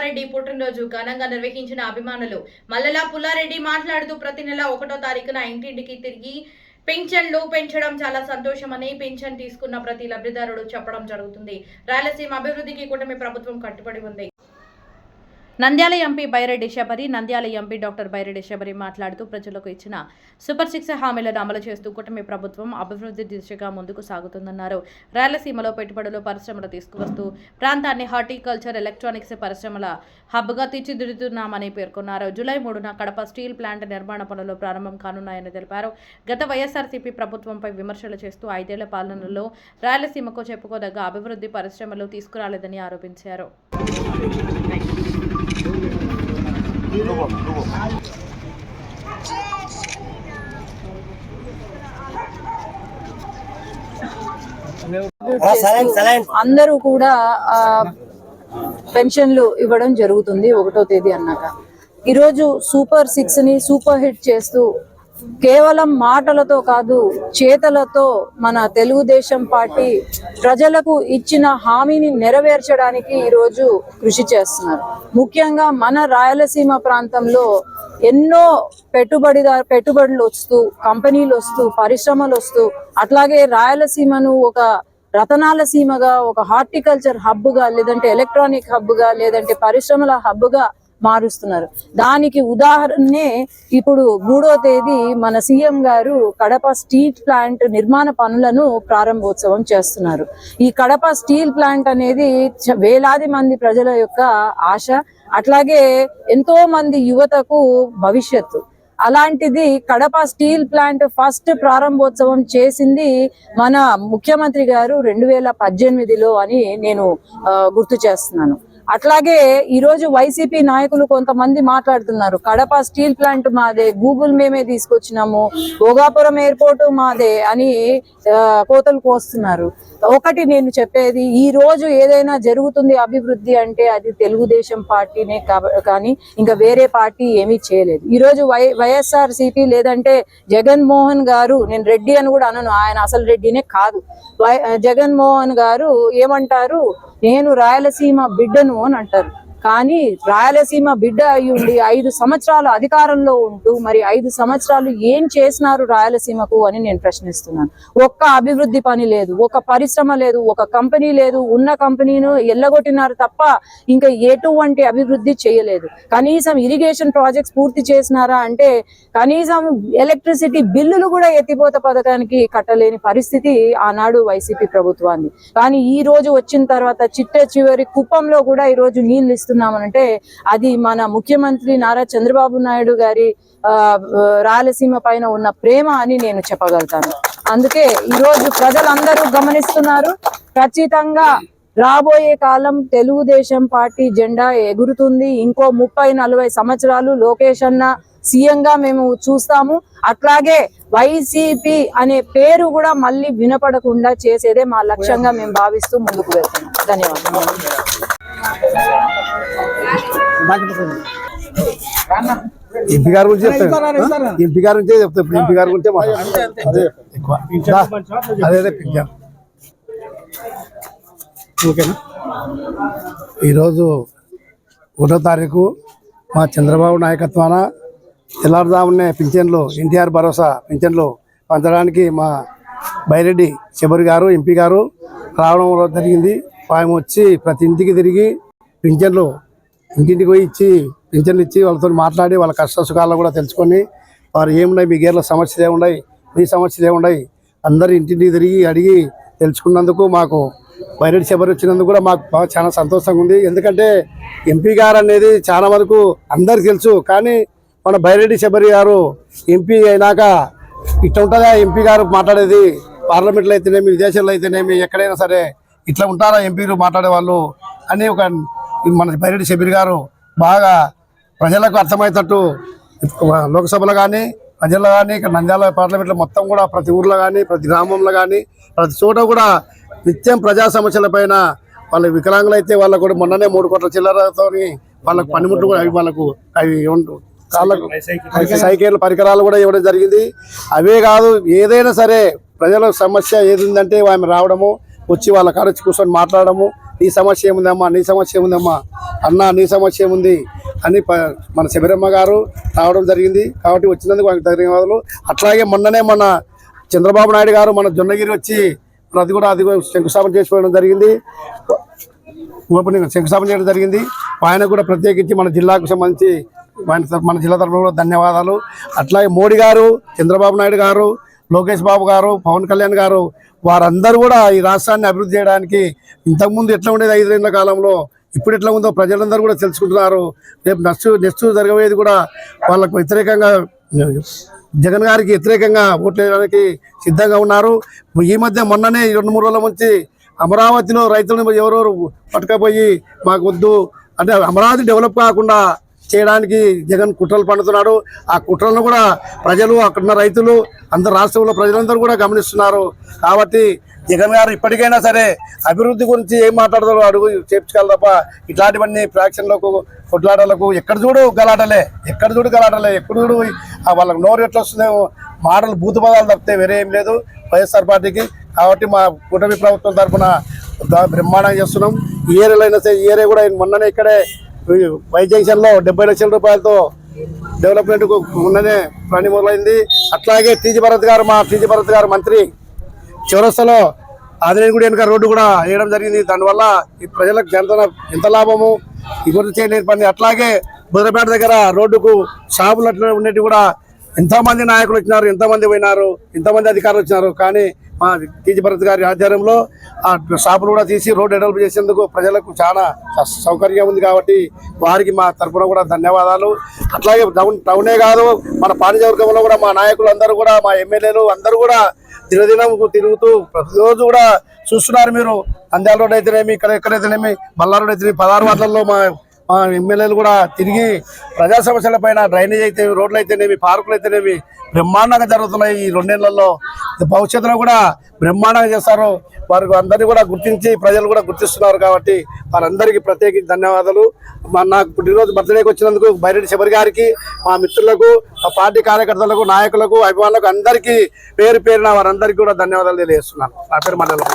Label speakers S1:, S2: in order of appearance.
S1: పుల్లారెడ్డి పుట్టినరోజు ఘనంగా నిర్వహించిన అభిమానులు. మల్లెల పుల్లారెడ్డి మాట్లాడుతూ ప్రతి నెల 1వ తారీఖున ఇంటింటికి తిరిగి పింఛన్లు పెంచడం చాలా సంతోషమని, పింఛన్ తీసుకున్న ప్రతి లబ్ధిదారుడు చెప్పడం జరుగుతుంది. రాయలసీమ అభివృద్ధికి కూటమి ప్రభుత్వం కట్టుబడి ఉంది. Nandyal MP Byreddy Shabari Nandyal MP doctor Byreddy Shabari మాట్లాడుతూ ప్రజలకు ఇచ్చిన సూపర్ 6 హామీలను అమలు చేస్తూ కూటమి ప్రభుత్వం అభివృద్ధి దిశగా ముందుకు సాగుతుందన్నారు. రాయలసీమలో పెట్టుబడులు పరిశ్రమలు తీసుకువస్తూ ప్రాంతాన్ని హార్టికల్చర్, ఎలక్ట్రానిక్స్ పరిశ్రమల హబ్గా తీర్చిదిద్దుతున్నామని పేర్కొన్నారు. జూలై 3న కడప స్టీల్ ప్లాంట్ నిర్మాణ పనులు ప్రారంభం కానున్నాయని తెలిపారు. గత వైఎస్ఆర్సీపీ ప్రభుత్వంపై విమర్శలు చేస్తూ 5 ఏళ్ల పాలనలో రాయలసీమకు చెప్పుకోదగ్గ అభివృద్ధి పరిశ్రమలు తీసుకురాలేదని ఆరోపించారు.
S2: అందరూ కూడా పెన్షన్లు ఇవ్వడం జరుగుతుంది 1వ తేదీ అన్నాక. ఈరోజు సూపర్ 6 ని సూపర్ హిట్ చేస్తూ కేవలం మాటలతో కాదు చేతలతో మన తెలుగుదేశం పార్టీ ప్రజలకు ఇచ్చిన హామీని నెరవేర్చడానికి ఈరోజు కృషి చేస్తున్నారు. ముఖ్యంగా మన రాయలసీమ ప్రాంతంలో ఎన్నో పెట్టుబడులు వస్తూ, కంపెనీలు వస్తూ, పరిశ్రమలు వస్తూ, అట్లాగే రాయలసీమను ఒక రతనాల సీమగా, ఒక హార్టికల్చర్ హబ్గా, లేదంటే ఎలక్ట్రానిక్ హబ్గా, లేదంటే పరిశ్రమల హబ్గా మారుస్తున్నారు. దానికి ఉదాహరణే ఇప్పుడు 3వ తేదీ మన సీఎం గారు కడప స్టీల్ ప్లాంట్ నిర్మాణ పనులను ప్రారంభోత్సవం చేస్తున్నారు. ఈ కడప స్టీల్ ప్లాంట్ అనేది వేలాది మంది ప్రజల యొక్క ఆశ, అట్లాగే ఎంతో మంది యువతకు భవిష్యత్తు. అలాంటిది కడప స్టీల్ ప్లాంట్ ఫస్ట్ ప్రారంభోత్సవం చేసింది మన ముఖ్యమంత్రి గారు 2018లో అని నేను గుర్తు చేస్తున్నాను. అట్లాగే ఈరోజు వైసీపీ నాయకులు కొంతమంది మాట్లాడుతున్నారు, కడప స్టీల్ ప్లాంట్ మాదే, గూగుల్ మేమే తీసుకొచ్చినాము, భోగాపురం ఎయిర్పోర్ట్ మాదే అని కోతలు కోస్తున్నారు. ఒకటి నేను చెప్పేది, ఈ రోజు ఏదైనా జరుగుతుంది అభివృద్ధి అంటే అది తెలుగుదేశం పార్టీనే కానీ ఇంకా వేరే పార్టీ ఏమీ చేయలేదు. ఈరోజు వైఎస్ఆర్సీపీ లేదంటే జగన్మోహన్ గారు, నేను రెడ్డి అని కూడా అనను, ఆయన అసలు రెడ్డినే కాదు, జగన్మోహన్ గారు ఏమంటారు, నేను రాయలసీమ బిడ్డను అని అంటారు. కానీ రాయలసీమ బిడ్డ అయ్యుండి 5 సంవత్సరాలు అధికారంలో ఉంటూ మరి 5 సంవత్సరాలు ఏం చేసినారు రాయలసీమకు అని నేను ప్రశ్నిస్తున్నాను. ఒక్క అభివృద్ధి పని లేదు, ఒక పరిశ్రమ లేదు, ఒక కంపెనీ లేదు. ఉన్న కంపెనీను ఎల్లగొట్టినారు తప్ప ఇంకా ఎటువంటి అభివృద్ధి చేయలేదు. కనీసం ఇరిగేషన్ ప్రాజెక్ట్స్ పూర్తి చేసినారా అంటే కనీసం ఎలక్ట్రిసిటీ బిల్లులు కూడా ఎత్తిపోత పథకానికి కట్టలేని పరిస్థితి ఆనాడు వైసీపీ ప్రభుత్వాన్ని. కానీ ఈ రోజు వచ్చిన తర్వాత చివరి కుప్పంలో కూడా ఈ రోజు నీళ్లు ఇస్తున్నామనంటే అది మన ముఖ్యమంత్రి నారా చంద్రబాబు నాయుడు గారి రాయలసీమ పైన ఉన్న ప్రేమ అని నేను చెప్పగలుగుతాను. అందుకే ఈరోజు ప్రజలందరూ గమనిస్తున్నారు. ఖచ్చితంగా రాబోయే కాలం తెలుగుదేశం పార్టీ జెండా ఎగురుతుంది. ఇంకో 30-40 సంవత్సరాలు లోకేష్ అన్న సీఎంగా మేము చూస్తాము. అట్లాగే వైసీపీ అనే పేరు కూడా మళ్ళీ వినపడకుండా చేసేదే మా లక్ష్యంగా మేము భావిస్తూ ముందుకు వెళ్తున్నాం. ధన్యవాదాలు.
S3: ఎంపీ గారి గురించి చెప్తాను, ఎంపీ గారి గురించే చెప్తాను. ఇప్పుడు ఎంపీ గారి గురించే అదే ఎక్కువ అదే పింఛన్. ఓకేనా, ఈరోజు 1వ తారీఖు మా చంద్రబాబు నాయకత్వాన తెల్లారుజామునే పింఛన్లు, ఎన్టీఆర్ భరోసా పింఛన్లు పంచడానికి మా బైరెడ్డి శబరి గారు ఎంపీ గారు రావడం జరిగింది. ఆయన వచ్చి ప్రతి ఇంటికి తిరిగి పింఛన్లు ఇంటింటికి పోయి ఇచ్చి పింఛన్లు ఇచ్చి వాళ్ళతో మాట్లాడి వాళ్ళ కష్ట సుఖాలను కూడా తెలుసుకొని వారు ఏమున్నాయి, మీ గేర్ల సమస్యలు ఏమున్నాయి, మీ సమస్యలు ఏమున్నాయి, అందరు ఇంటింటికి తిరిగి అడిగి తెలుసుకున్నందుకు మాకు బైరెడ్డి శబరి వచ్చినందుకు కూడా మాకు బాగా చాలా సంతోషంగా ఉంది. ఎందుకంటే ఎంపీ గారు అనేది చాలా వరకు అందరికి తెలుసు, కానీ మన బైరెడ్డి శబరి గారు ఎంపీ అయినాక ఇట్లా ఉంటుందా ఎంపీ గారు మాట్లాడేది, పార్లమెంట్లో అయితేనేమి, విదేశాల్లో అయితేనేమి, ఎక్కడైనా సరే ఇట్లా ఉంటారా ఎంపీలు మాట్లాడే వాళ్ళు అని ఒక మన బైరెడ్డి శబరి గారు బాగా ప్రజలకు అర్థమయ్యేటట్టు లోక్సభలో కానీ ప్రజల్లో కానీ ఇక్కడ నంద్యాల పార్లమెంట్లో మొత్తం కూడా ప్రతి ఊర్లో కానీ ప్రతి గ్రామంలో కానీ ప్రతి చోట కూడా నిత్యం ప్రజా సమస్యలపైన వాళ్ళ వికలాంగులు అయితే వాళ్ళకు కూడా మొన్ననే 3 కోట్ల చిల్లరతో వాళ్ళకు పనిముట్లు కూడా అవి కాళ్ళకు సైకిల్ పరికరాలు కూడా ఇవ్వడం జరిగింది. అవే కాదు, ఏదైనా సరే ప్రజల సమస్య ఏది ఉందంటే ఆమె రావడము, వచ్చి వాళ్ళ కాడ కూర్చొని మాట్లాడము, నీ సమస్య ఏముందమ్మా, నీ సమస్య ఏముందమ్మా, అన్న నీ సమస్య ఏముంది అని మన శబరమ్మ గారు రావడం జరిగింది. కాబట్టి వచ్చినందుకు వారికి ధన్యవాదాలు. అట్లాగే మొన్ననే మన చంద్రబాబు నాయుడు గారు మన జొన్నగిరి వచ్చి అది కూడా శంకుస్థాపన చేసుకోవడం జరిగింది, శంకుస్థాపన చేయడం జరిగింది. ఆయన కూడా ప్రత్యేకించి మన జిల్లాకు సంబంధించి మన జిల్లా తరఫున కూడా ధన్యవాదాలు. అట్లాగే మోడీ గారు, చంద్రబాబు నాయుడు గారు, లోకేష్ బాబు గారు, పవన్ కళ్యాణ్ గారు వారందరూ కూడా ఈ రాష్ట్రాన్ని అభివృద్ధి చేయడానికి ఇంతకుముందు ఎట్లా ఉండేది 5 ఏళ్ల కాలంలో ఇప్పుడు ఎట్లా ఉందో ప్రజలందరూ కూడా తెలుసుకుంటున్నారు. రేపు నెక్స్ట్ జరగబోయేది కూడా వాళ్ళకు వ్యతిరేకంగా జగన్ గారికి వ్యతిరేకంగా ఓట్లు వేయడానికి సిద్ధంగా ఉన్నారు. ఈ మధ్య మొన్ననే 2-3 రోజుల నుంచి అమరావతిలో రైతులను ఎవరెవరు పట్టుకపోయి మాకు వద్దు అంటే అమరావతి డెవలప్ కాకుండా చేయడానికి జగన్ కుట్రలు పండుతున్నాడు. ఆ కుట్రలను కూడా ప్రజలు, అక్కడున్న రైతులు, అందరు రాష్ట్రంలో ప్రజలందరూ కూడా గమనిస్తున్నారు. కాబట్టి జగన్ గారు ఇప్పటికైనా సరే అభివృద్ధి గురించి ఏం మాట్లాడతారో అడుగు చేర్చుకోవాలి తప్ప ఇట్లాంటివన్నీ ఫ్రాక్షన్లకు, కొట్లాటలకు ఎక్కడ చూడు గలాటలే, ఎక్కడ చూడు వాళ్ళకి నోరు ఎట్లా వస్తుందేమో మాటలు బూతు పదాలు తప్పితే వేరే ఏం లేదు వైఎస్ఆర్ పార్టీకి. కాబట్టి మా కూటమి ప్రభుత్వం తరఫున బ్రహ్మాండంగా చేస్తున్నాం. ఈ ఏరియాలో అయినా సరే, ఈ ఏరియా కూడా మొన్ననే ఇక్కడే వై జంక్షన్లో 70 లక్షల రూపాయలతో డెవలప్మెంట్కు మొన్ననే పని మొదలైంది. అట్లాగే టీజీ భరత్ గారు మంత్రి చౌరస్తాలో ఆదినేనిగుడి వెనుక రోడ్డు కూడా వేయడం జరిగింది. దానివల్ల ఈ ప్రజలకు ఎంత లాభము ఈ గురించి చేయలేని పని. అట్లాగే బుధపేట దగ్గర రోడ్డుకు షాపులు అట్లా ఉండేవి కూడా ఎంతోమంది నాయకులు వచ్చినారు, ఎంతమంది పోయినారు, ఎంతమంది అధికారులు వచ్చినారు. కానీ మా టీజీ భరత్ గారి ఆధ్వర్యంలో ఆ షాపులు కూడా తీసి రోడ్డు డెవలప్ చేసేందుకు ప్రజలకు చాలా సౌకర్యంగా ఉంది. కాబట్టి వారికి మా తరఫున కూడా ధన్యవాదాలు. అట్లాగే టౌనే కాదు మన పానిజవర్గంలో కూడా మా నాయకులు అందరూ కూడా, మా ఎమ్మెల్యేలు అందరూ కూడా దినదినం తిరుగుతూ ప్రతిరోజు కూడా చూస్తున్నారు మీరు. నంద్యాల రోడ్ అయితేనేమి, ఎక్కడైతేనేమి, బల్లారు రోడ్ అయితేనేమి, 16 వార్డులలో మా ఎమ్మెల్యేలు కూడా తిరిగి ప్రజా సమస్యల పైన డ్రైనేజ్ అయితే, రోడ్లు అయితేనేమి, పార్కులు అయితేనేమి బ్రహ్మాండంగా జరుగుతున్నాయి. ఈ 2 నెలల్లో భవిష్యత్తులో కూడా బ్రహ్మాండంగా చేస్తారు. వారికి అందరినీ కూడా గుర్తించి ప్రజలు కూడా గుర్తిస్తున్నారు. కాబట్టి వారందరికీ ప్రత్యేకించి ధన్యవాదాలు. నాకు పుట్టినరోజు బర్త్డేకి వచ్చినందుకు బైరెడ్డి శబరి గారికి, మా మిత్రులకు, మా పార్టీ కార్యకర్తలకు, నాయకులకు, అభిమానులకు అందరికీ పేరున వారందరికీ కూడా ధన్యవాదాలు తెలియజేస్తున్నాను. నా పేరు మండలం.